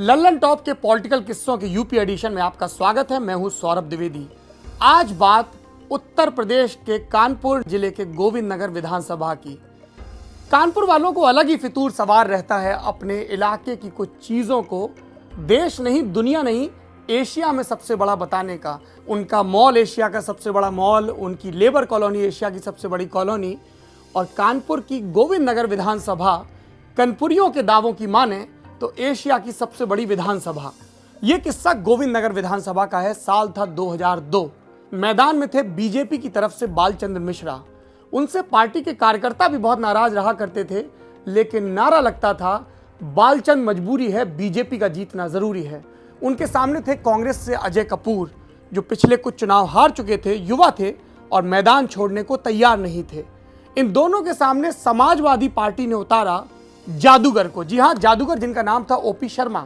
Lallan top के political किस्सों के UP addition में आपका स्वागत है। मैं हूं सौरभ द्विवेदी। आज बात उत्तर प्रदेश के कानपुर जिले के गोविंद नगर विधानसभा की। कानपुर वालों को अलग ही फितूर सवार रहता है अपने इलाके की कुछ चीजों को देश नहीं, दुनिया नहीं, एशिया में सबसे बड़ा बताने का। उनका मॉल एशिया का सबसे बड़ा मॉल, उनकी लेबर कॉलोनी एशिया की सबसे बड़ी कॉलोनी, और कानपुर की गोविंद नगर विधानसभा कनपुरियों के दावों की माने तो एशिया की सबसे बड़ी विधानसभा। यह किस्सा गोविंद नगर विधानसभा का है। साल था 2002। मैदान में थे बीजेपी की तरफ से बालचंद्र मिश्रा। उनसे पार्टी के कार्यकर्ता भी बहुत नाराज रहा करते थे, लेकिन नारा लगता था बालचंद मजबूरी है, बीजेपी का जीतना जरूरी है। उनके सामने थे कांग्रेस से अजय कपूर, जो पिछले कुछ चुनाव हार चुके थे, युवा थे और मैदान छोड़ने को तैयार नहीं थे। इन दोनों के सामने समाजवादी पार्टी ने उतारा जादूगर को। जी हां, जादूगर जिनका नाम था ओपी शर्मा।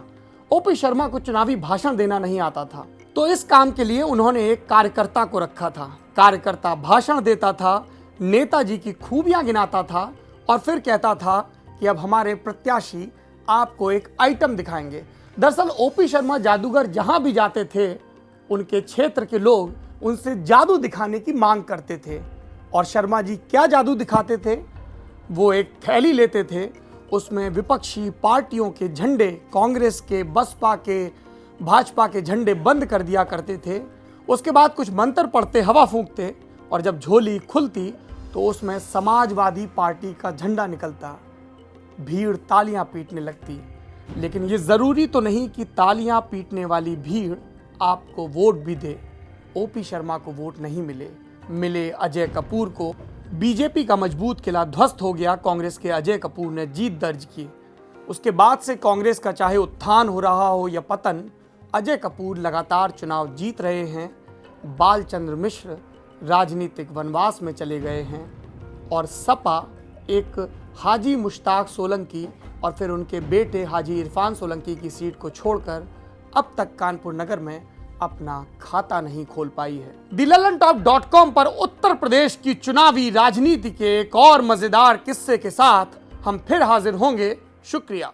ओपी शर्मा को चुनावी भाषण देना नहीं आता था, तो इस काम के लिए उन्होंने एक कार्यकर्ता को रखा था। कार्यकर्ता भाषण देता था, नेताजी की खूबियां गिनाता था और फिर कहता था कि अब हमारे प्रत्याशी आपको एक आइटम दिखाएंगे। दरअसल ओपी शर्मा जादूगर जहां भी जाते थे, उनके क्षेत्र के लोग उनसे जादू दिखाने की मांग करते थे। और शर्मा जी क्या जादू दिखाते थे? वो एक थैली लेते थे, उसमें विपक्षी पार्टियों के झंडे, कांग्रेस के, बसपा के, भाजपा के झंडे बंद कर दिया करते थे। उसके बाद कुछ मंत्र पढ़ते, हवा फूंकते, और जब झोली खुलती तो उसमें समाजवादी पार्टी का झंडा निकलता। भीड़ तालियां पीटने लगती। लेकिन ये जरूरी तो नहीं कि तालियां पीटने वाली भीड़ आपको वोट भी दे। ओपी शर्मा को वोट नहीं मिले अजय कपूर को। बीजेपी का मजबूत किला ध्वस्त हो गया। कांग्रेस के अजय कपूर ने जीत दर्ज की। उसके बाद से कांग्रेस का चाहे उत्थान हो रहा हो या पतन, अजय कपूर लगातार चुनाव जीत रहे हैं। बालचंद्र मिश्र राजनीतिक वनवास में चले गए हैं और सपा एक हाजी मुश्ताक सोलंकी और फिर उनके बेटे हाजी इरफान सोलंकी की सीट को छोड़कर अब तक कानपुर नगर में अपना खाता नहीं खोल पाई है। thelallanTop.com पर उत्तर प्रदेश की चुनावी राजनीति के एक और मजेदार किस्से के साथ हम फिर हाजिर होंगे। शुक्रिया।